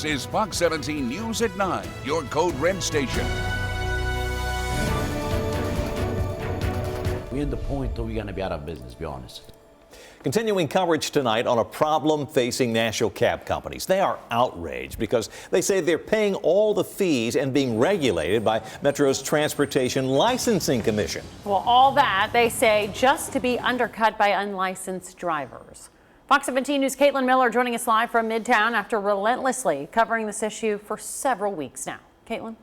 This is Fox 17 News at 9, your Code Red station. We're at the point where we're going to be out of business, to be honest. Continuing coverage tonight on a problem facing national cab companies. They are outraged because they say they're paying all the fees and being regulated by Metro's Transportation Licensing Commission. Well, all that, they say, just to be undercut by unlicensed drivers. Fox 17 News' Caitlin Miller joining us live from Midtown after relentlessly covering this issue for several weeks now. Caitlin?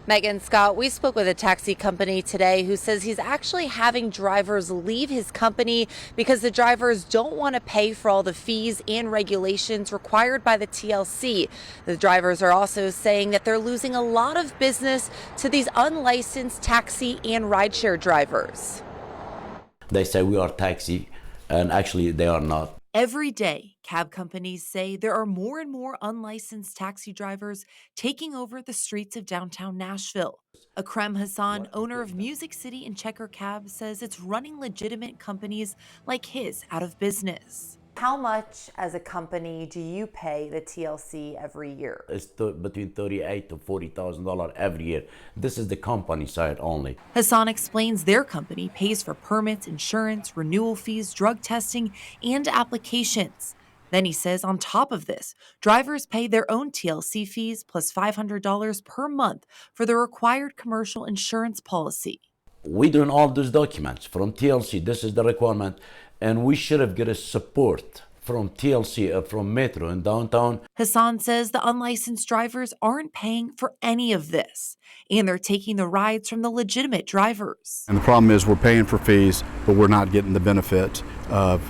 Megan, Scott, we spoke with a taxi company today who says he's actually having drivers leave his company because the drivers don't want to pay for all the fees and regulations required by the TLC. The drivers are also saying that they're losing a lot of business to these unlicensed taxi and rideshare drivers. They say we are taxi, and actually they are not. Every day, cab companies say there are more and more unlicensed taxi drivers taking over the streets of downtown Nashville. Akrem Hassan, owner of Music City and Checker Cab, says it's running legitimate companies like his out of business. How much as a company do you pay the TLC every year? It's between $38,000 to $40,000 every year. This is the company side only. Hassan explains their company pays for permits, insurance, renewal fees, drug testing, and applications. Then he says on top of this, drivers pay their own TLC fees plus $500 per month for the required commercial insurance policy. We're doing all those documents from TLC. This is the requirement. And we should have got support from TLC, from Metro in downtown. Hassan says the unlicensed drivers aren't paying for any of this, and they're taking the rides from the legitimate drivers. And the problem is we're paying for fees, but we're not getting the benefit of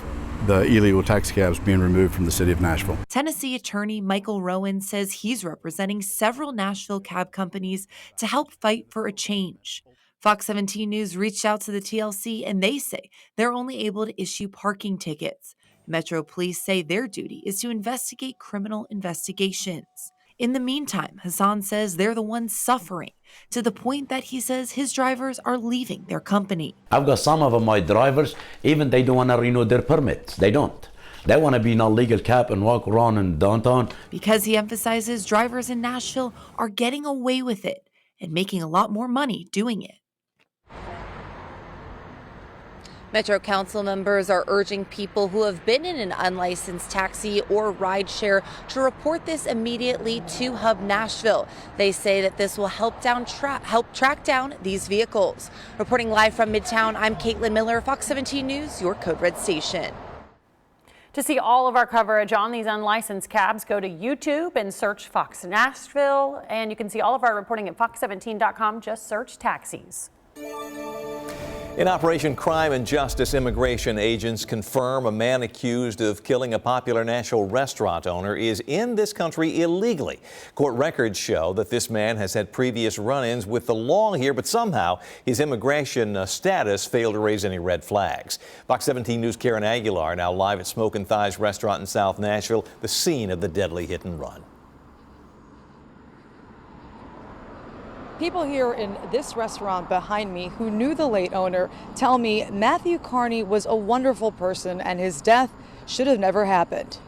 the illegal taxi cabs being removed from the city of Nashville. Tennessee attorney Michael Rowan says he's representing several Nashville cab companies to help fight for a change. Fox 17 News reached out to the TLC, and they say they're only able to issue parking tickets. Metro Police say their duty is to investigate criminal investigations. In the meantime, Hassan says they're the ones suffering, to the point that he says his drivers are leaving their company. I've got some of them, my drivers, even they don't want to renew their permits. They don't. They want to be in a legal cab and walk around in downtown. Because he emphasizes drivers in Nashville are getting away with it and making a lot more money doing it. Metro Council members are urging people who have been in an unlicensed taxi or rideshare to report this immediately to Hub Nashville. They say that this will help track down these vehicles. Reporting live from Midtown, I'm Caitlin Miller, Fox 17 News, your Code Red station. To see all of our coverage on these unlicensed cabs, go to YouTube and search Fox Nashville. And you can see all of our reporting at fox17.com. Just search taxis. In Operation Crime and Justice, immigration agents confirm a man accused of killing a popular Nashville restaurant owner is in this country illegally. Court records show that this man has had previous run-ins with the law here, but somehow his immigration status failed to raise any red flags. Fox 17 News' Karen Aguilar now live at Smokin' Thighs restaurant in South Nashville, the scene of the deadly hit and run. People here in this restaurant behind me who knew the late owner tell me Matthew Carney was a wonderful person and his death should have never happened.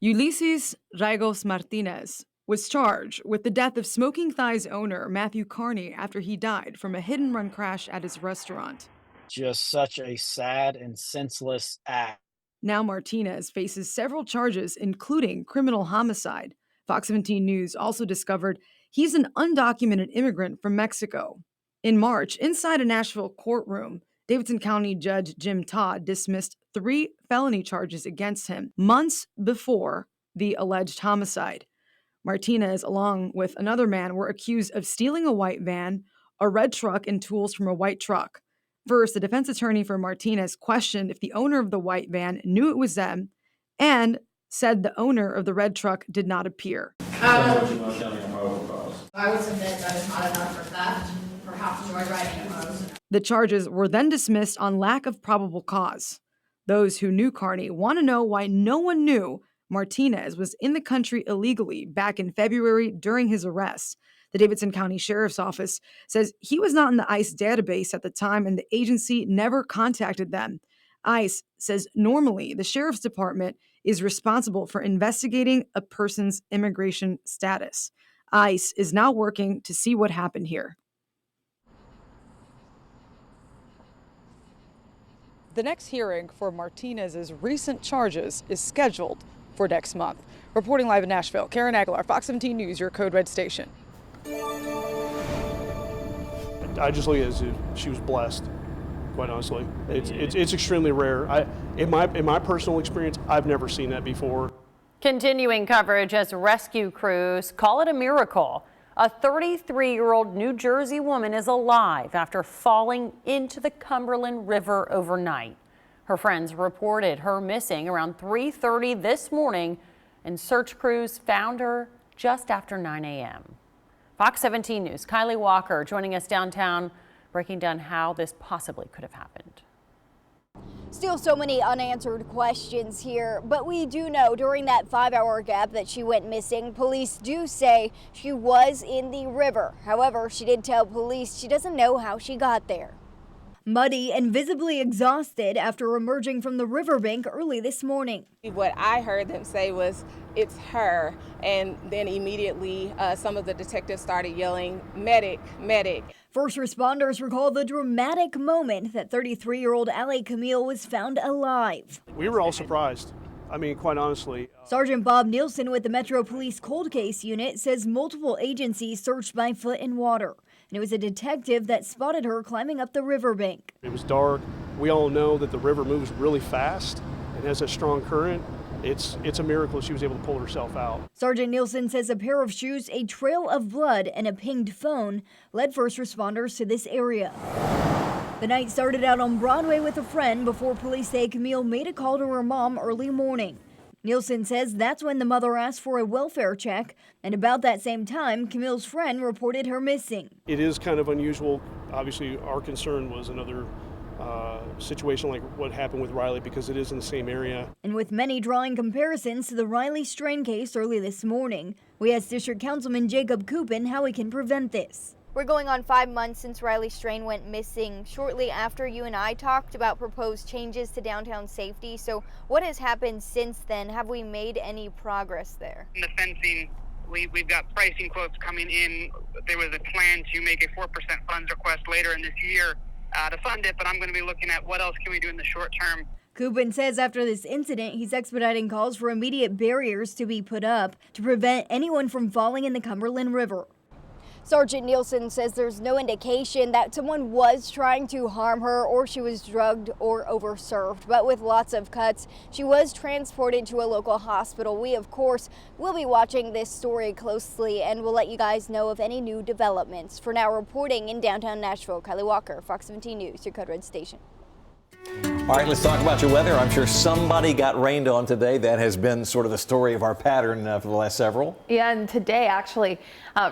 Ulysses Ragos Martinez was charged with the death of Smoking Thighs owner Matthew Carney after he died from a hit-and-run crash at his restaurant. Just such a sad and senseless act. Now Martinez faces several charges, including criminal homicide. Fox 17 News also discovered he's an undocumented immigrant from Mexico. In March, inside a Nashville courtroom, Davidson County Judge Jim Todd dismissed 3 felony charges against him months before the alleged homicide. Martinez, along with another man, were accused of stealing a white van, a red truck, and tools from a white truck. First, the defense attorney for Martinez questioned if the owner of the white van knew it was them and said the owner of the red truck did not appear. I would submit that is not enough for theft, perhaps joyriding at most. The charges were then dismissed on lack of probable cause. Those who knew Carney want to know why no one knew Martinez was in the country illegally back in February during his arrest. The Davidson County Sheriff's Office says he was not in the ICE database at the time and the agency never contacted them. ICE says normally the Sheriff's Department is responsible for investigating a person's immigration status. ICE is now working to see what happened here. The next hearing for Martinez's recent charges is scheduled for next month. Reporting live in Nashville, Karen Aguilar, Fox 17 News, your Code Red station. I just look at it as if she was blessed, quite honestly. It's extremely rare. In my personal experience, I've never seen that before. Continuing coverage as rescue crews call it a miracle. A 33-year-old New Jersey woman is alive after falling into the Cumberland River overnight. Her friends reported her missing around 3:30 this morning, and search crews found her just after 9 a.m. Fox 17 News, Kylie Walker joining us downtown, breaking down how this possibly could have happened. Still so many unanswered questions here, but we do know during that 5-hour gap that she went missing, police do say she was in the river. However, she did tell police she doesn't know how she got there. Muddy and visibly exhausted after emerging from the riverbank early this morning. What I heard them say was, "It's her," and then immediately some of the detectives started yelling, "Medic, medic." First responders recall the dramatic moment that 33-year-old Allie Camille was found alive. We were all surprised. I mean, quite honestly. Sergeant Bob Nielsen with the Metro Police Cold Case Unit says multiple agencies searched by foot and water. And it was a detective that spotted her climbing up the riverbank. It was dark. We all know that the river moves really fast and has a strong current. It's a miracle she was able to pull herself out. Sergeant Nielsen says a pair of shoes, a trail of blood, and a pinged phone led first responders to this area. The night started out on Broadway with a friend before police say Camille made a call to her mom early morning. Nielsen says that's when the mother asked for a welfare check, and about that same time, Camille's friend reported her missing. It is kind of unusual. Obviously, our concern was another situation like what happened with Riley because it is in the same area. And with many drawing comparisons to the Riley Strain case early this morning, we asked District Councilman Jacob Coopin how we can prevent this. We're going on 5 months since Riley Strain went missing, shortly after you and I talked about proposed changes to downtown safety. So what has happened since then? Have we made any progress there? In the fencing, we've got pricing quotes coming in. There was a plan to make a 4% funds request later in this year to fund it, but I'm going to be looking at what else can we do in the short term. Coopin says after this incident, he's expediting calls for immediate barriers to be put up to prevent anyone from falling in the Cumberland River. Sergeant Nielsen says there's no indication that someone was trying to harm her or she was drugged or overserved. But with lots of cuts, she was transported to a local hospital. We, of course, will be watching this story closely and we'll let you guys know of any new developments. For now, reporting in downtown Nashville, Kylie Walker, Fox 17 News, your Code Red station. All right, let's talk about your weather. I'm sure somebody got rained on today. That has been sort of the story of our pattern for the last several. Yeah, and today actually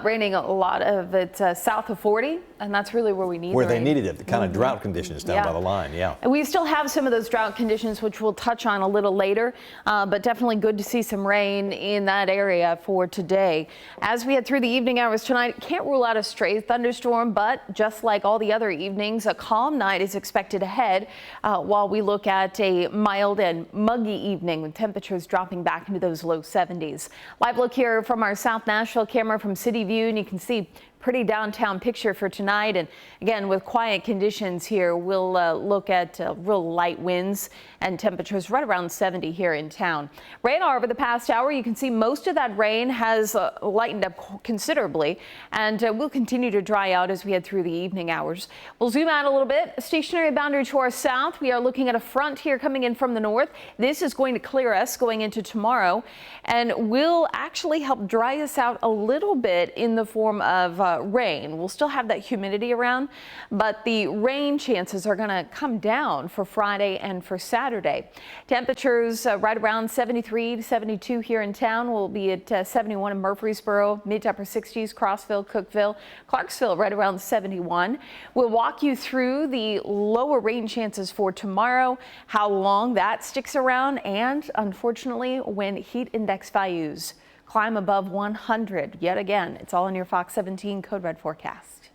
raining a lot of it south of 40, and that's really where we need Where the they rain. needed it, the kind of drought conditions down by the line, yeah. And we still have some of those drought conditions, which we'll touch on a little later, but definitely good to see some rain in that area for today. As we head through the evening hours tonight, can't rule out a stray thunderstorm, but just like all the other evenings, a calm night is expected ahead while we look at a mild and muggy evening with temperatures dropping back into those low 70s. Live look here from our South Nashville camera from City View, and you can see pretty downtown picture for tonight. And again, with quiet conditions here, we'll look at real light winds and temperatures right around 70 here in town. Radar over the past hour, you can see most of that rain has lightened up considerably, and will continue to dry out as we head through the evening hours. We'll zoom out a little bit. A stationary boundary to our south. We are looking at a front here coming in from the north. This is going to clear us going into tomorrow and will actually help dry us out a little bit in the form of rain. We'll still have that humidity around, but the rain chances are going to come down for Friday and for Saturday. Temperatures right around 73 to 72 here in town. We'll be at 71 in Murfreesboro, mid to upper 60s, Crossville, Cookeville, Clarksville right around 71. We'll walk you through the lower rain chances for tomorrow, how long that sticks around, and unfortunately when heat index values climb above 100 yet again. It's all in your Fox 17 Code Red forecast.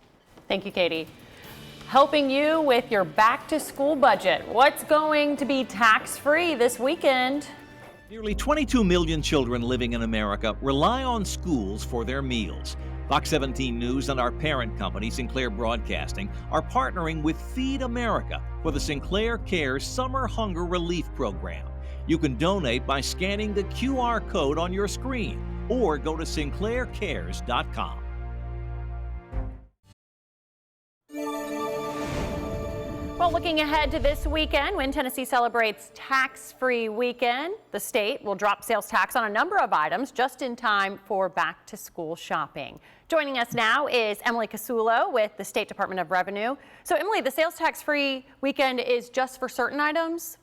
Thank you, Katie. Helping you with your back to school budget. What's going to be tax-free this weekend? Nearly 22 million children living in America rely on schools for their meals. Fox 17 News and our parent company, Sinclair Broadcasting, are partnering with Feed America for the Sinclair Cares Summer Hunger Relief Program. You can donate by scanning the QR code on your screen or go to sinclaircares.com. Well, looking ahead to this weekend, when Tennessee celebrates tax-free weekend, the state will drop sales tax on a number of items just in time for back-to-school shopping. Joining us now is Emily Casulo with the State Department of Revenue. So, Emily, the sales tax-free weekend is just for certain items?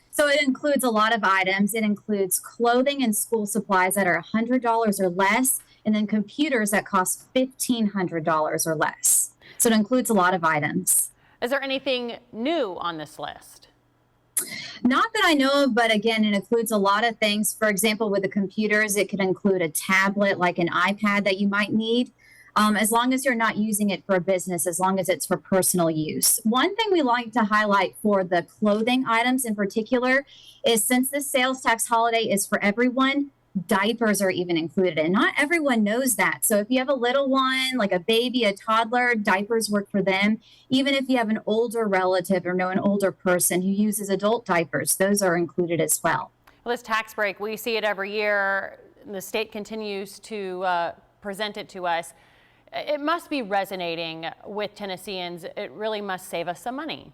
So it includes a lot of items. It includes clothing and school supplies that are $100 or less, and then computers that cost $1,500 or less. So it includes a lot of items. Is there anything new on this list? Not that I know of, but again, it includes a lot of things. For example, with the computers, it could include a tablet, like an iPad that you might need, as long as you're not using it for a business, as long as it's for personal use. One thing we like to highlight for the clothing items in particular is, since the sales tax holiday is for everyone, diapers are even included, and not everyone knows that. So if you have a little one, like a baby, a toddler, diapers work for them. Even if you have an older relative or know an older person who uses adult diapers, those are included as well. Well, this tax break, we see it every year. The state continues to present it to us. It must be resonating with Tennesseans. It really must save us some money.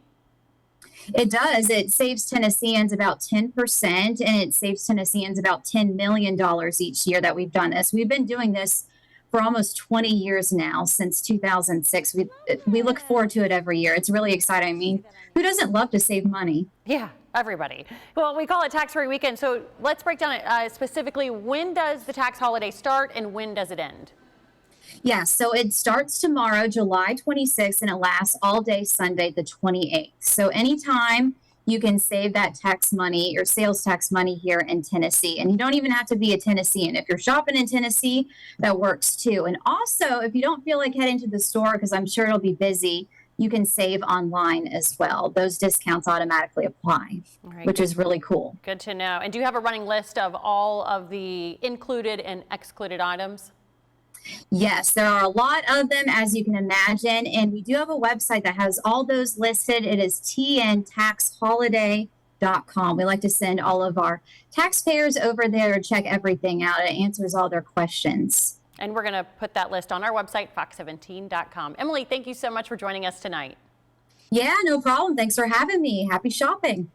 It does. It saves Tennesseans about 10%, and it saves Tennesseans about $10 million each year that we've done this. We've been doing this for almost 20 years now, since 2006. We look forward to it every year. It's really exciting. I mean, who doesn't love to save money? Yeah, everybody. Well, we call it tax-free weekend. So let's break down it specifically. When does the tax holiday start and when does it end? Yeah, so it starts tomorrow, July 26th, and it lasts all day Sunday, the 28th. So anytime you can save that tax money or sales tax money here in Tennessee. And you don't even have to be a Tennessean. If you're shopping in Tennessee, that works too. And also, if you don't feel like heading to the store, because I'm sure it'll be busy, you can save online as well. Those discounts automatically apply, which is really cool. Good to know. And do you have a running list of all of the included and excluded items? Yes, there are a lot of them, as you can imagine, and we do have a website that has all those listed. It is tntaxholiday.com. We like to send all of our taxpayers over there to check everything out. It answers all their questions. And we're going to put that list on our website, fox17.com. Emily, thank you so much for joining us tonight. Yeah, no problem. Thanks for having me. Happy shopping.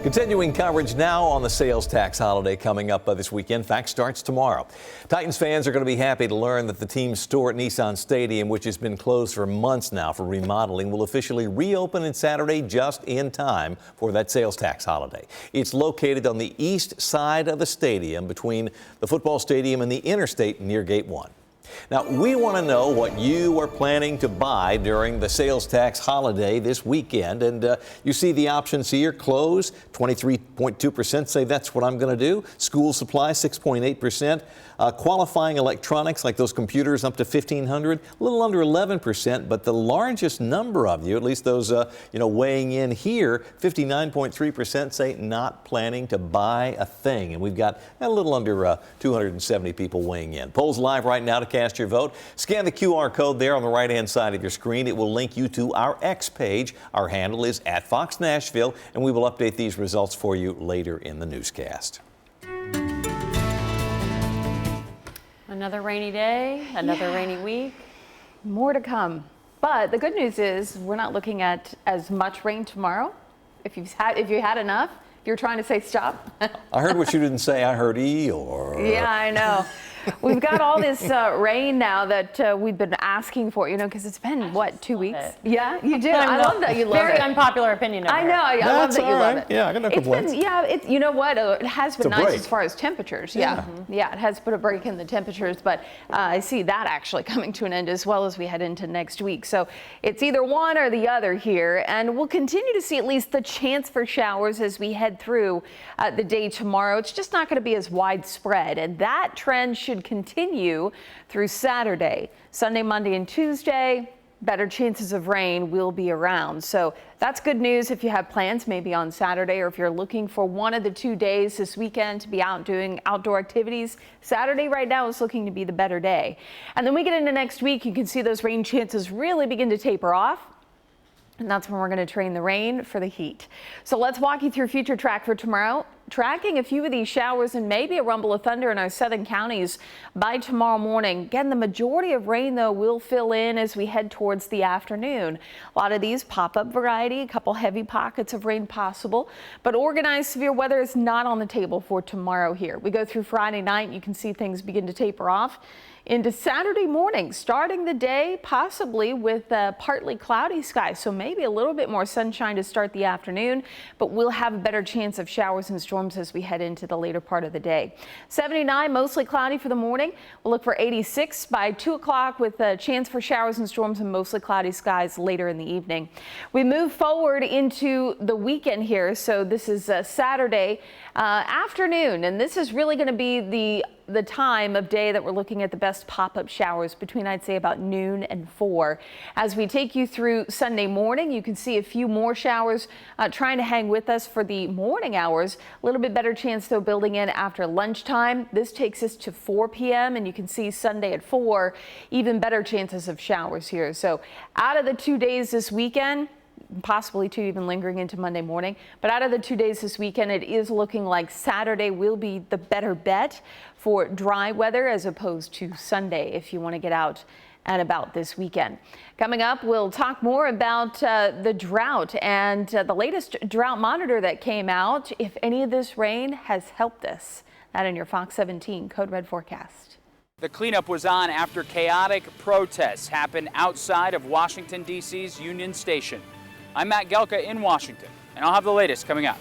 Continuing coverage now on the sales tax holiday coming up this weekend. Fact starts tomorrow. Titans fans are going to be happy to learn that the team's store at Nissan Stadium, which has been closed for months now for remodeling, will officially reopen on Saturday just in time for that sales tax holiday. It's located on the east side of the stadium between the football stadium and the interstate near Gate 1. Now, we want to know what you are planning to buy during the sales tax holiday this weekend. And you see the options here. Clothes, 23.2% say that's what I'm going to do. School supplies, 6.8%. Qualifying electronics like those computers up to $1,500, a little under 11%. But the largest number of you, at least those weighing in here, 59.3% say not planning to buy a thing. And we've got a little under 270 people weighing in. Polls live right now to cast your vote. Scan the QR code there on the right-hand side of your screen. It will link you to our X page. Our handle is @FoxNashville, and we will update these results for you later in the newscast. Another rainy day, another rainy week. More to come. But the good news is we're not looking at as much rain tomorrow. If you had enough, you're trying to say stop. I heard what you didn't say. I heard Eeyore. Yeah, I know. We've got all this rain now that we've been asking for, because it's been, what, 2 weeks? Yeah, you do. I love that you love it. Very unpopular opinion. I know. I love that you love it. Yeah, I got no complaints. You know what? It has been nice as far as temperatures. Yeah. Yeah, it has put a break in the temperatures, but I see that actually coming to an end as well as we head into next week. So it's either one or the other here, and we'll continue to see at least the chance for showers as we head through the day tomorrow. It's just not going to be as widespread, and that trend should continue through Saturday. Sunday, Monday, and Tuesday, better chances of rain will be around. So that's good news if you have plans maybe on Saturday, or if you're looking for one of the 2 days this weekend to be out doing outdoor activities. Saturday right now is looking to be the better day. And then we get into next week, you can see those rain chances really begin to taper off. And that's when we're going to trade the rain for the heat. So let's walk you through future track for tomorrow. Tracking a few of these showers and maybe a rumble of thunder in our southern counties by tomorrow morning. Again, the majority of rain, though, will fill in as we head towards the afternoon. A lot of these pop-up variety, a couple heavy pockets of rain possible, but organized severe weather is not on the table for tomorrow here. We go through Friday night, you can see things begin to taper off into Saturday morning, starting the day possibly with partly cloudy skies, so maybe a little bit more sunshine to start the afternoon, but we'll have a better chance of showers and storms as we head into the later part of the day. 79, mostly cloudy for the morning. We'll look for 86 by 2 o'clock with a chance for showers and storms and mostly cloudy skies later in the evening. We move forward into the weekend here, so this is Saturday afternoon, and this is really going to be the time of day that we're looking at the best pop-up showers between, I'd say, about noon and 4. As we take you through Sunday morning, you can see a few more showers trying to hang with us for the morning hours. A little bit better chance, though, building in after lunchtime. This takes us to 4 p.m. and you can see Sunday at 4, even better chances of showers here. So out of the 2 days this weekend, possibly 2 even lingering into Monday morning. But out of the 2 days this weekend, it is looking like Saturday will be the better bet for dry weather as opposed to Sunday if you want to get out and about this weekend. Coming up, we'll talk more about the drought and the latest drought monitor that came out, if any of this rain has helped us. That in your Fox 17 Code Red forecast. The cleanup was on after chaotic protests happened outside of Washington, D.C.'s Union Station. I'm Matt Gelka in Washington, and I'll have the latest coming up.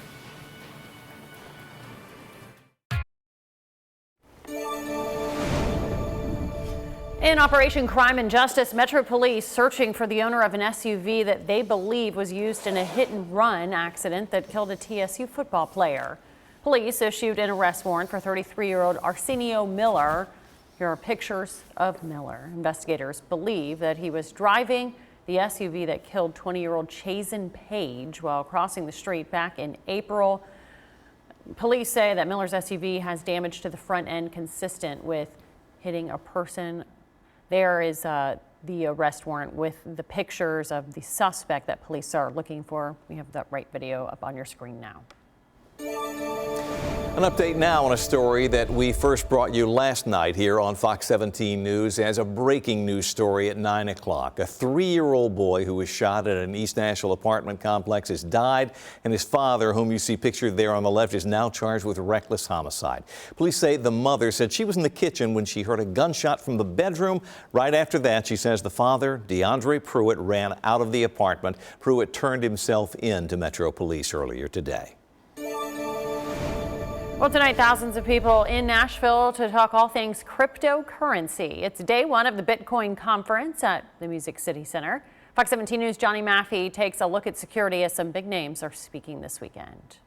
In Operation Crime and Justice, Metro Police searching for the owner of an SUV that they believe was used in a hit-and-run accident that killed a TSU football player. Police issued an arrest warrant for 33-year-old Arsenio Miller. Here are pictures of Miller. Investigators believe that he was driving the SUV that killed 20-year-old Chazen Page while crossing the street back in April. Police say that Miller's SUV has damage to the front end consistent with hitting a person. There is the arrest warrant with the pictures of the suspect that police are looking for. We have that right video up on your screen now. An update now on a story that we first brought you last night here on Fox 17 News as a breaking news story at 9 o'clock. A 3-year-old boy who was shot at an East Nashville apartment complex has died, and his father, whom you see pictured there on the left, is now charged with reckless homicide. Police say the mother said she was in the kitchen when she heard a gunshot from the bedroom. Right after that, she says the father, DeAndre Pruitt, ran out of the apartment. Pruitt turned himself in to Metro Police earlier today. Well, tonight, thousands of people in Nashville to talk all things cryptocurrency. It's day one of the Bitcoin conference at the Music City Center. Fox 17 News' Johnny Maffey takes a look at security as some big names are speaking this weekend.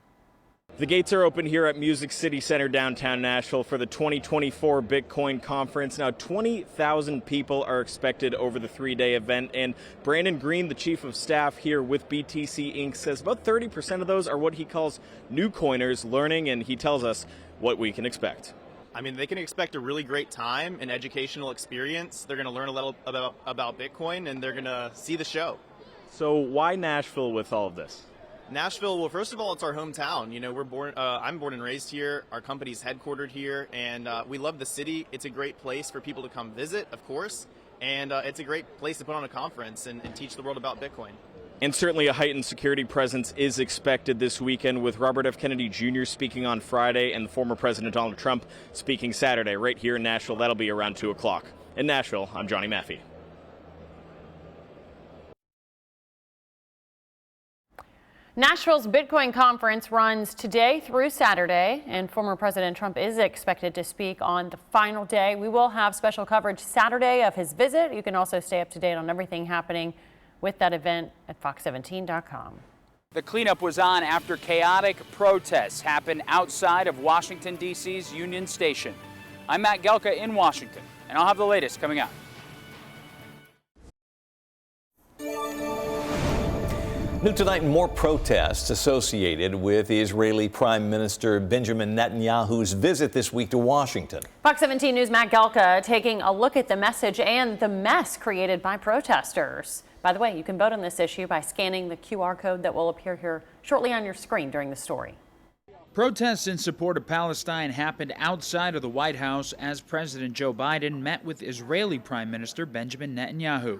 The gates are open here at Music City Center downtown Nashville for the 2024 Bitcoin Conference. Now, 20,000 people are expected over the 3-day event, and Brandon Green, the chief of staff here with BTC Inc., says about 30% of those are what he calls new coiners learning, and he tells us what we can expect. I mean, they can expect a really great time, an educational experience. They're going to learn a little about Bitcoin, and they're going to see the show. So why Nashville with all of this? Nashville, well, first of all, it's our hometown. You know, I'm born and raised here. Our company's headquartered here, and we love the city. It's a great place for people to come visit, of course, and it's a great place to put on a conference and teach the world about Bitcoin. And certainly a heightened security presence is expected this weekend, with Robert F. Kennedy Jr. speaking on Friday and former President Donald Trump speaking Saturday right here in Nashville. That'll be around 2 o'clock. In Nashville, I'm Johnny Maffey. Nashville's Bitcoin conference runs today through Saturday, and former President Trump is expected to speak on the final day. We will have special coverage Saturday of his visit. You can also stay up to date on everything happening with that event at fox17.com. The cleanup was on after chaotic protests happened outside of Washington, D.C.'s Union Station. I'm Matt Gelka in Washington, and I'll have the latest coming up. New tonight, more protests associated with Israeli Prime Minister Benjamin Netanyahu's visit this week to Washington. Fox 17 News' Matt Gelka taking a look at the message and the mess created by protesters. By the way, you can vote on this issue by scanning the QR code that will appear here shortly on your screen during the story. Protests in support of Palestine happened outside of the White House as President Joe Biden met with Israeli Prime Minister Benjamin Netanyahu.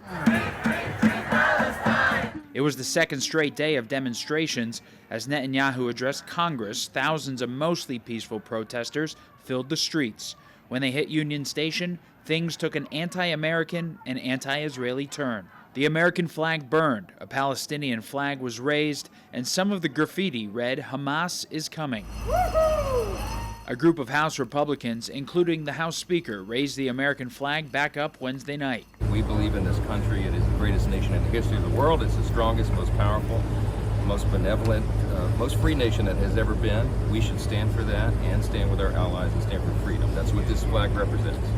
It was the second straight day of demonstrations. As Netanyahu addressed Congress, thousands of mostly peaceful protesters filled the streets. When they hit Union Station, things took an anti-American and anti-Israeli turn. The American flag burned, a Palestinian flag was raised, and some of the graffiti read, "Hamas is coming." A group of House Republicans, including the House Speaker, raised the American flag back up Wednesday night. We believe in this country. It is the greatest nation in the history of the world. It's the strongest, most powerful, most benevolent, most free nation that has ever been. We should stand for that and stand with our allies and stand for freedom. That's what this flag represents.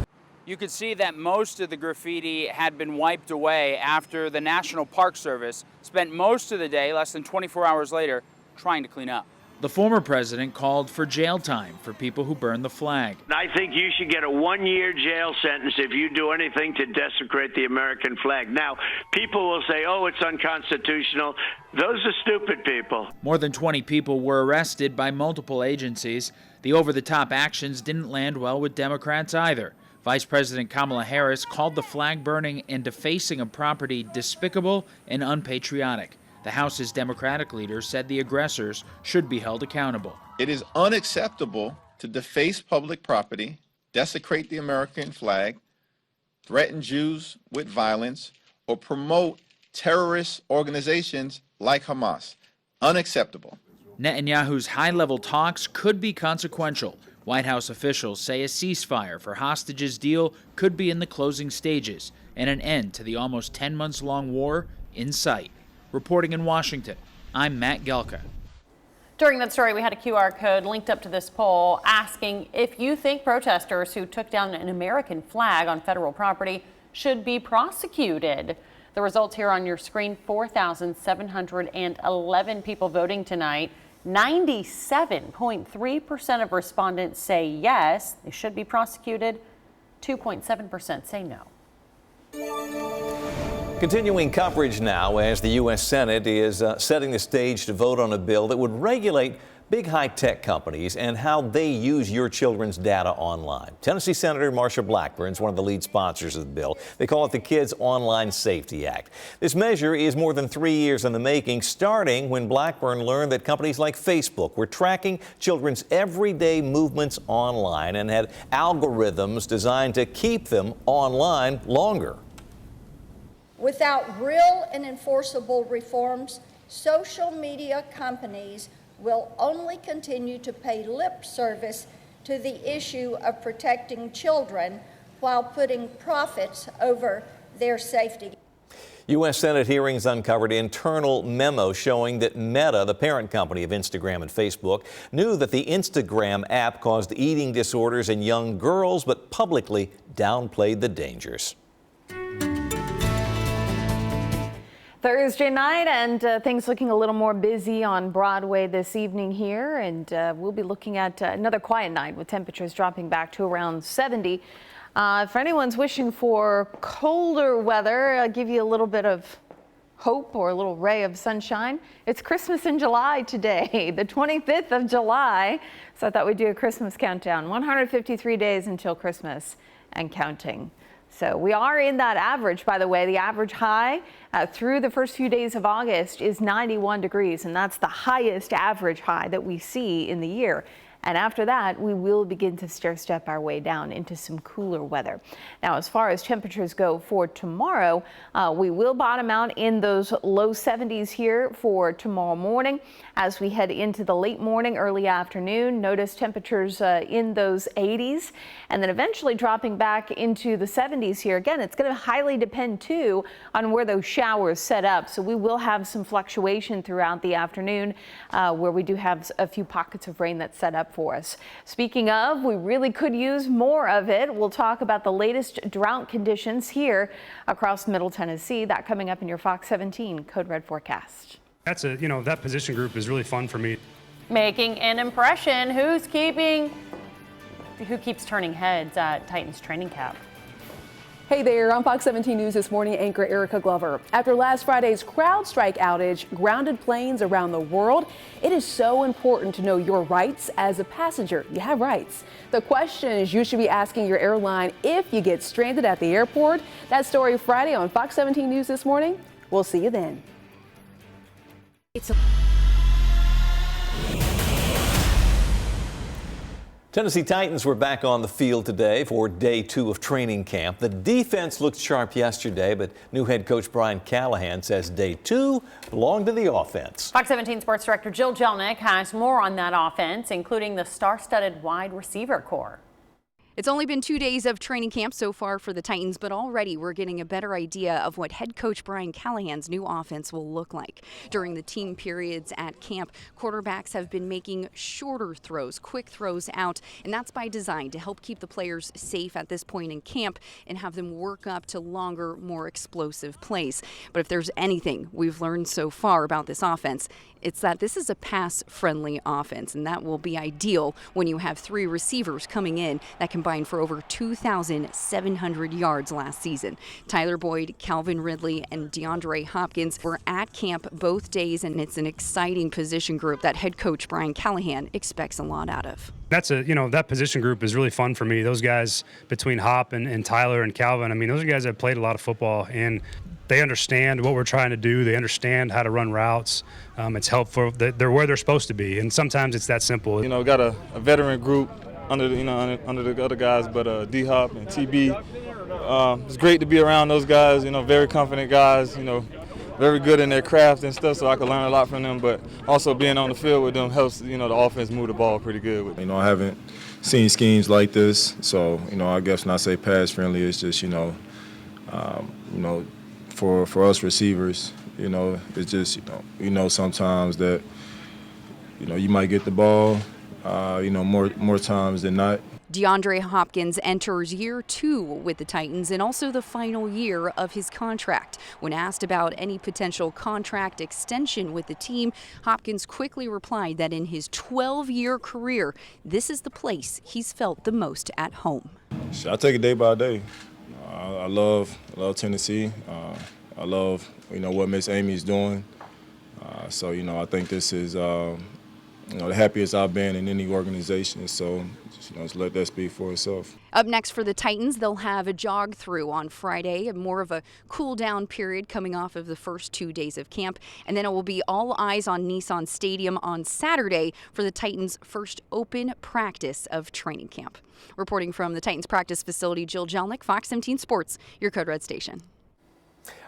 You could see that most of the graffiti had been wiped away after the National Park Service spent most of the day, less than 24 hours later, trying to clean up. The former president called for jail time for people who burned the flag. I think you should get a 1-year jail sentence if you do anything to desecrate the American flag. Now, people will say, oh, it's unconstitutional. Those are stupid people. More than 20 people were arrested by multiple agencies. The over-the-top actions didn't land well with Democrats either. Vice President Kamala Harris called the flag burning and defacing of property despicable and unpatriotic. The House's Democratic leader said the aggressors should be held accountable. It is unacceptable to deface public property, desecrate the American flag, threaten Jews with violence, or promote terrorist organizations like Hamas. Unacceptable. Netanyahu's high-level talks could be consequential. White House officials say a ceasefire for hostages deal could be in the closing stages and an end to the almost 10 months long war in sight. Reporting in Washington, I'm Matt Gelka. During that story, we had a QR code linked up to this poll asking if you think protesters who took down an American flag on federal property should be prosecuted. The results here on your screen, 4,711 people voting tonight. 97.3% of respondents say yes, they should be prosecuted. 2.7% say no. Continuing coverage now as the U.S. Senate is setting the stage to vote on a bill that would regulate big high-tech companies and how they use your children's data online. Tennessee Senator Marsha Blackburn is one of the lead sponsors of the bill. They call it the Kids Online Safety Act. This measure is more than 3 years in the making, starting when Blackburn learned that companies like Facebook were tracking children's everyday movements online and had algorithms designed to keep them online longer. Without real and enforceable reforms, social media companies will only continue to pay lip service to the issue of protecting children while putting profits over their safety. U.S. Senate hearings uncovered internal memos showing that Meta, the parent company of Instagram and Facebook, knew that the Instagram app caused eating disorders in young girls, but publicly downplayed the dangers. Thursday night, and things looking a little more busy on Broadway this evening here, and we'll be looking at another quiet night with temperatures dropping back to around 70. If anyone's wishing for colder weather, I'll give you a little bit of hope or a little ray of sunshine. It's Christmas in July today, the 25th of July, so I thought we'd do a Christmas countdown. 153 days until Christmas and counting. So we are in that average, by the way. The average high through the first few days of August is 91 degrees, and that's the highest average high that we see in the year. And after that, we will begin to stair-step our way down into some cooler weather. Now, as far as temperatures go for tomorrow, we will bottom out in those low 70s here for tomorrow morning. As we head into the late morning, early afternoon, notice temperatures in those 80s, and then eventually dropping back into the 70s here. Again, it's going to highly depend, too, on where those showers set up. So we will have some fluctuation throughout the afternoon where we do have a few pockets of rain that's set up for us. Speaking of, we really could use more of it. We'll talk about the latest drought conditions here across Middle Tennessee. That coming up in your Fox 17 Code Red forecast. That's that position group is really fun for me. Making an impression, who keeps turning heads at Titans training camp? Hey there, I'm Fox 17 News This Morning anchor Erica Glover. After last Friday's CrowdStrike outage grounded planes around the world, it is so important to know your rights as a passenger. You have rights. The questions you should be asking your airline if you get stranded at the airport. That story Friday on Fox 17 News This Morning. We'll see you then. Tennessee Titans were back on the field today for day 2 of training camp. The defense looked sharp yesterday, but new head coach Brian Callahan says day 2 belonged to the offense. Fox 17 Sports Director Jill Jelnick has more on that offense, including the star-studded wide receiver core. It's only been 2 days of training camp so far for the Titans, but already we're getting a better idea of what head coach Brian Callahan's new offense will look like. During the team periods at camp, quarterbacks have been making shorter throws, quick throws out, and that's by design to help keep the players safe at this point in camp and have them work up to longer, more explosive plays. But if there's anything we've learned so far about this offense, it's that this is a pass-friendly offense, and that will be ideal when you have 3 receivers coming in that combined for over 2,700 yards last season. Tyler Boyd, Calvin Ridley, and DeAndre Hopkins were at camp both days, and it's an exciting position group that head coach Brian Callahan expects a lot out of. That position group is really fun for me. Those guys between Hop and Tyler and Calvin, I mean, those are guys that have played a lot of football, and they understand what we're trying to do. They understand how to run routes. It's helpful. They're where they're supposed to be, and sometimes it's that simple. Got a veteran group under the other guys, but D-Hop and TB. It's great to be around those guys. Very confident guys. Very good in their craft and stuff, so I can learn a lot from them. But also being on the field with them helps the offense move the ball pretty good. I haven't seen schemes like this, so I guess when I say pass friendly, it's just for us receivers, it's just sometimes that you might get the ball, more times than not. DeAndre Hopkins enters year 2 with the Titans and also the final year of his contract. When asked about any potential contract extension with the team, Hopkins quickly replied that in his 12-year career, this is the place he's felt the most at home. I take it day by day. I love Tennessee. I love what Miss Amy's doing. So I think this is the happiest I've been in any organization. So just let that speak for itself. Up next for the Titans, they'll have a jog through on Friday, more of a cool down period coming off of the first 2 days of camp. And then it will be all eyes on Nissan Stadium on Saturday for the Titans' first open practice of training camp. Reporting from the Titans practice facility, Jill Jelnick, Fox 17 Sports, your Code Red station.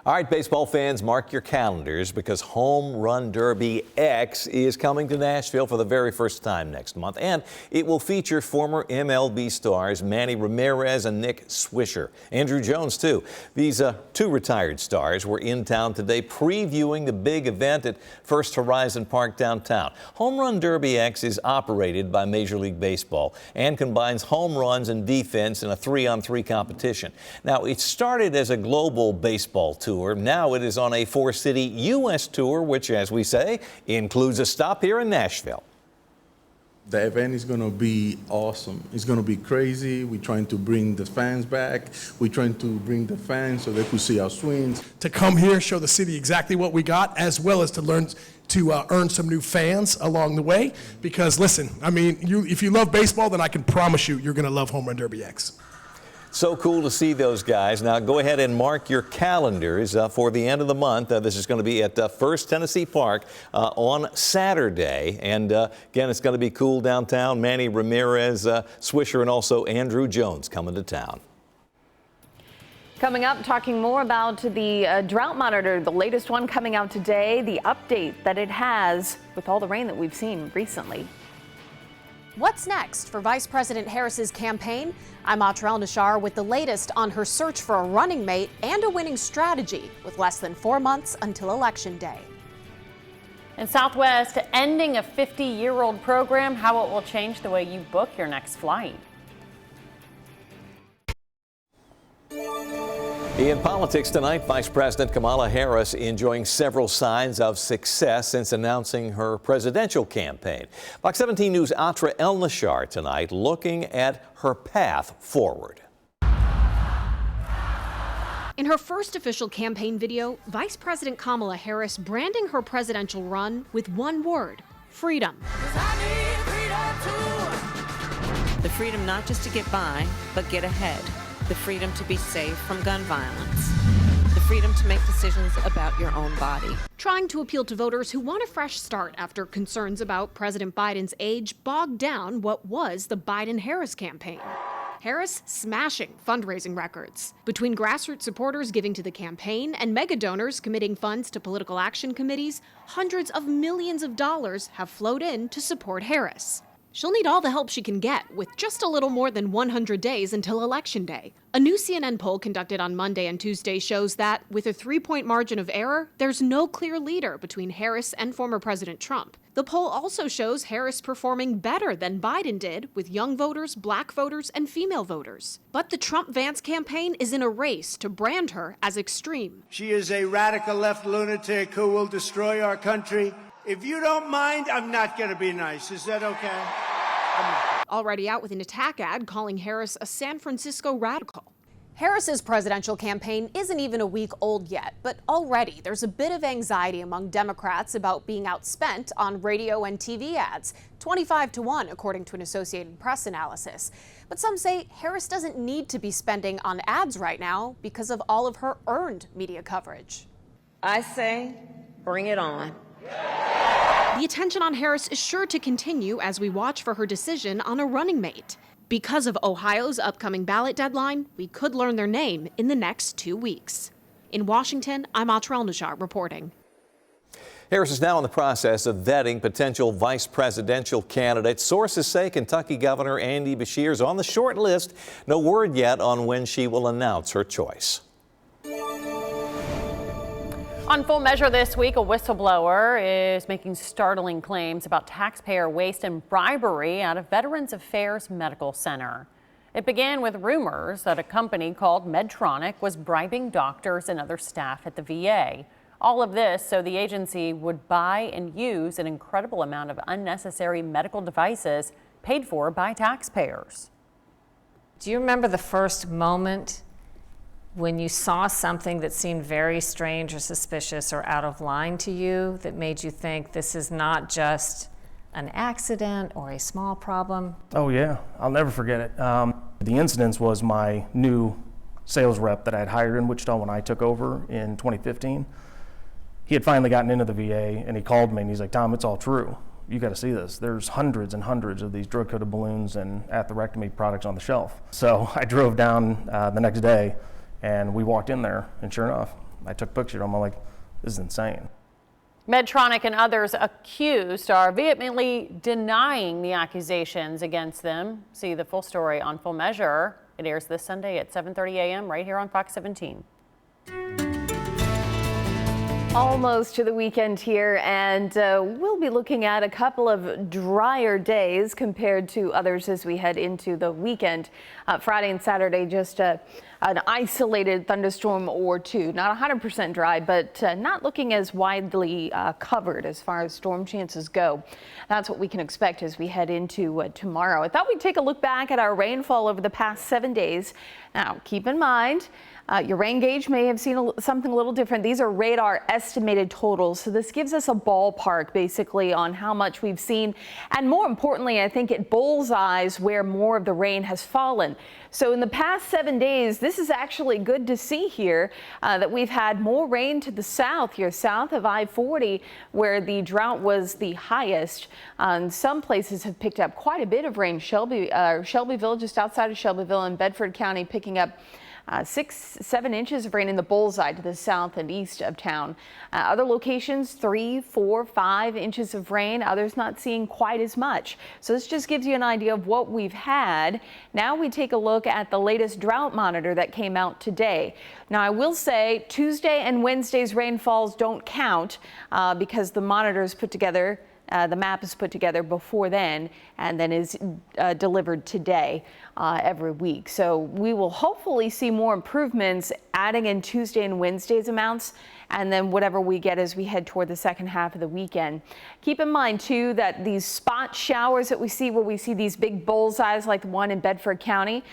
All right, baseball fans, mark your calendars because Home Run Derby X is coming to Nashville for the very first time next month, and it will feature former MLB stars Manny Ramirez and Nick Swisher. Andrew Jones, too. These 2 retired stars were in town today previewing the big event at First Horizon Park downtown. Home Run Derby X is operated by Major League Baseball and combines home runs and defense in a 3-on-3 competition. Now, it started as a global baseball tour. Now it is on a 4-city U.S. tour, which, as we say, includes a stop here in Nashville. The event is going to be awesome. It's going to be crazy. We're trying to bring the fans back. We're trying to bring the fans so they could see our swings. To come here, show the city exactly what we got, as well as to learn to earn some new fans along the way. Because listen, I mean, if you love baseball, then I can promise you're going to love Home Run Derby X. So cool to see those guys. Now go ahead and mark your calendars for the end of the month. This is going to be at First Tennessee Park on Saturday. And again, it's going to be cool downtown. Manny Ramirez, Swisher, and also Andrew Jones coming to town. Coming up, talking more about the drought monitor, the latest one coming out today, the update that it has with all the rain that we've seen recently. What's next for Vice President Harris's campaign? I'm Atrell Nashar with the latest on her search for a running mate and a winning strategy with less than 4 months until Election Day. In Southwest, ending a 50-year-old program, how it will change the way you book your next flight. In politics tonight, Vice President Kamala Harris enjoying several signs of success since announcing her presidential campaign. Fox 17 News' Atra El-Nashar tonight looking at her path forward. In her first official campaign video, Vice President Kamala Harris branding her presidential run with one word: freedom. The freedom not just to get by, but get ahead. The freedom to be safe from gun violence. The freedom to make decisions about your own body. Trying to appeal to voters who want a fresh start after concerns about President Biden's age bogged down what was the Biden-Harris campaign. Harris smashing fundraising records. Between grassroots supporters giving to the campaign and mega donors committing funds to political action committees, hundreds of millions of dollars have flowed in to support Harris. She'll need all the help she can get, with just a little more than 100 days until Election Day. A new CNN poll conducted on Monday and Tuesday shows that, with a 3-point margin of error, there's no clear leader between Harris and former President Trump. The poll also shows Harris performing better than Biden did with young voters, black voters, and female voters. But the Trump-Vance campaign is in a race to brand her as extreme. She is a radical left lunatic who will destroy our country. If you don't mind, I'm not going to be nice. Is that okay? Already out with an attack ad calling Harris a San Francisco radical. Harris's presidential campaign isn't even a week old yet, but already there's a bit of anxiety among Democrats about being outspent on radio and TV ads, 25-1 according to an Associated Press analysis. But some say Harris doesn't need to be spending on ads right now because of all of her earned media coverage. I say, bring it on. The attention on Harris is sure to continue as we watch for her decision on a running mate. Because of Ohio's upcoming ballot deadline, we could learn their name in the next 2 weeks. In Washington, I'm Atra El-Nashar reporting. Harris is now in the process of vetting potential vice presidential candidates. Sources say Kentucky Governor Andy Beshear is on the short list. No word yet on when she will announce her choice. On Full Measure this week, a whistleblower is making startling claims about taxpayer waste and bribery out of Veterans Affairs Medical Center. It began with rumors that a company called Medtronic was bribing doctors and other staff at the VA. All of this so the agency would buy and use an incredible amount of unnecessary medical devices paid for by taxpayers. Do you remember the first moment when you saw something that seemed very strange or suspicious or out of line to you that made you think this is not just an accident or a small problem? Oh yeah, I'll never forget it. The incident was my new sales rep that I had hired in Wichita when I took over in 2015. He had finally gotten into the VA and he called me and he's like, Tom, it's all true. You got to see this. There's hundreds and hundreds of these drug-coated balloons and atherectomy products on the shelf. So I drove down the next day and we walked in there, and sure enough, I took pictures of them. I'm like, this is insane. Medtronic and others accused are vehemently denying the accusations against them. See the full story on Full Measure. It airs this Sunday at 7:30 a.m. right here on Fox 17. Almost to the weekend here, and we'll be looking at a couple of drier days compared to others as we head into the weekend. Friday and Saturday, just an isolated thunderstorm or two. Not 100% dry, but not looking as widely covered as far as storm chances go. That's what we can expect as we head into tomorrow. I thought we'd take a look back at our rainfall over the past 7 days. Now, keep in mind, your rain gauge may have seen something a little different. These are radar estimated totals. So this gives us a ballpark basically on how much we've seen. And more importantly, I think it bullseyes where more of the rain has fallen. So in the past 7 days, this is actually good to see here that we've had more rain to the south here, south of I-40, where the drought was the highest. Some places have picked up quite a bit of rain. Shelbyville, just outside of Shelbyville in Bedford County, picking up 6-7 inches of rain in the bullseye to the south and east of town. Other locations, 3, 4, 5 inches of rain. Others not seeing quite as much. So this just gives you an idea of what we've had. Now we take a look at the latest drought monitor that came out today. Now I will say Tuesday and Wednesday's rainfalls don't count because the monitor is put together The map is put together before then and then is delivered today every week. So we will hopefully see more improvements adding in Tuesday and Wednesday's amounts, and then whatever we get as we head toward the second half of the weekend. Keep in mind, too, that these spot showers that we see, where we see these big bullseyes like the one in Bedford County,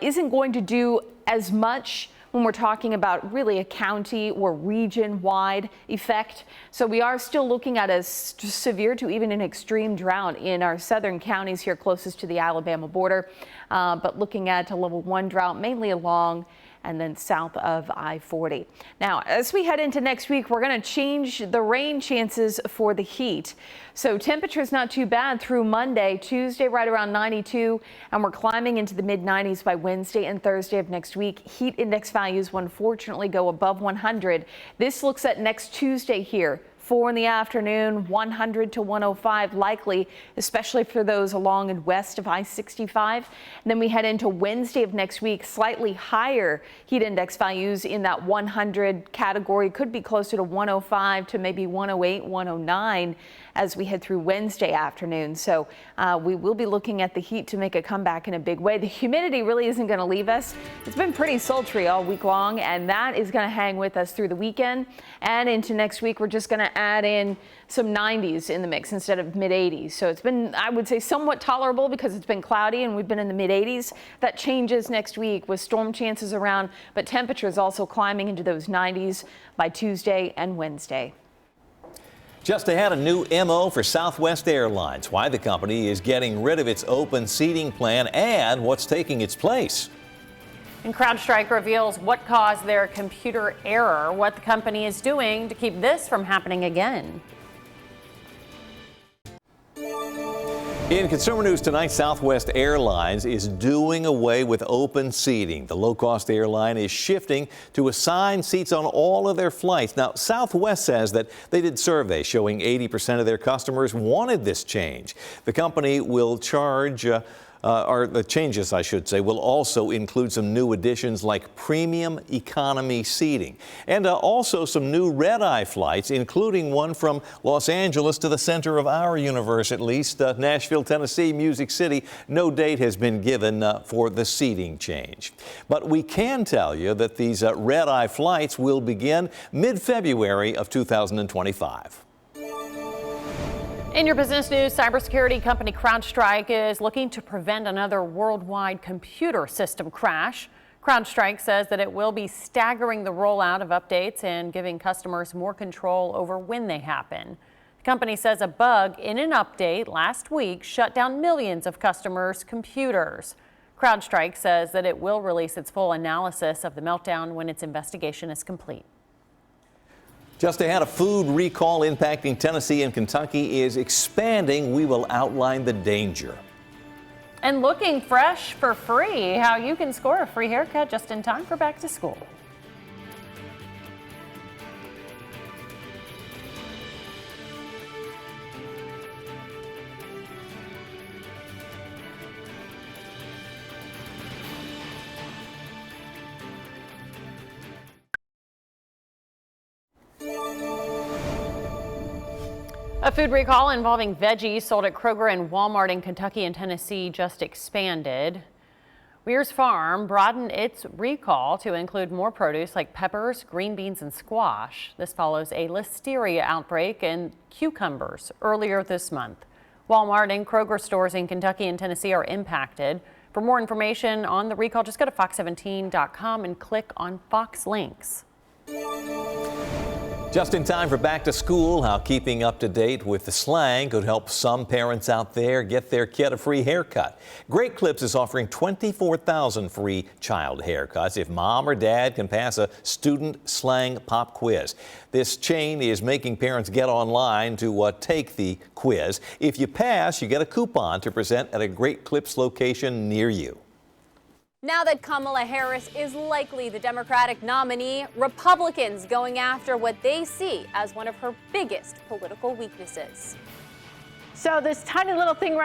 isn't going to do as much when we're talking about really a county or region-wide effect. So we are still looking at a severe to even an extreme drought in our southern counties here closest to the Alabama border, but looking at a level 1 drought mainly along and then south of I-40. Now, as we head into next week, we're going to change the rain chances for the heat. So temperatures not too bad through Monday, Tuesday right around 92, and we're climbing into the mid-90s by Wednesday and Thursday of next week. Heat index values will unfortunately go above 100. This looks at next Tuesday here. 4 in the afternoon, 100 to 105 likely, especially for those along and west of I-65. And then we head into Wednesday of next week, slightly higher heat index values in that 100 category, could be closer to 105 to maybe 108, 109 as we head through Wednesday afternoon. So we will be looking at the heat to make a comeback in a big way. The humidity really isn't going to leave us. It's been pretty sultry all week long, and that is going to hang with us through the weekend and into next week. We're just going to add in some 90s in the mix instead of mid 80s. So it's been, I would say, somewhat tolerable because it's been cloudy and we've been in the mid 80s. That changes next week with storm chances around, but temperatures also climbing into those 90s by Tuesday and Wednesday. Just ahead, a new MO for Southwest Airlines, why the company is getting rid of its open seating plan and what's taking its place. And CrowdStrike reveals what caused their computer error, what the company is doing to keep this from happening again. In consumer news tonight, Southwest Airlines is doing away with open seating. The low-cost airline is shifting to assign seats on all of their flights. Now, Southwest says that they did surveys showing 80% of their customers wanted this change. The company will charge or the changes, I should say, will also include some new additions like premium economy seating and also some new red-eye flights, including one from Los Angeles to the center of our universe, at least, Nashville, Tennessee, Music City. No date has been given for the seating change. But we can tell you that these red-eye flights will begin mid-February of 2025. In your business news, cybersecurity company CrowdStrike is looking to prevent another worldwide computer system crash. CrowdStrike says that it will be staggering the rollout of updates and giving customers more control over when they happen. The company says a bug in an update last week shut down millions of customers' computers. CrowdStrike says that it will release its full analysis of the meltdown when its investigation is complete. Just ahead, a food recall impacting Tennessee and Kentucky is expanding. We will outline the danger. And looking fresh for free, how you can score a free haircut just in time for back to school. A food recall involving veggies sold at Kroger and Walmart in Kentucky and Tennessee just expanded. Weir's Farm broadened its recall to include more produce like peppers, green beans, and squash. This follows a listeria outbreak in cucumbers earlier this month. Walmart and Kroger stores in Kentucky and Tennessee are impacted. For more information on the recall, just go to fox17.com and click on Fox Links. Just in time for back to school, how keeping up to date with the slang could help some parents out there get their kid a free haircut. Great Clips is offering 24,000 free child haircuts if mom or dad can pass a student slang pop quiz. This chain is making parents get online to take the quiz. If you pass, you get a coupon to present at a Great Clips location near you. Now that Kamala Harris is likely the Democratic nominee, Republicans going after what they see as one of her biggest political weaknesses. So this tiny little thing right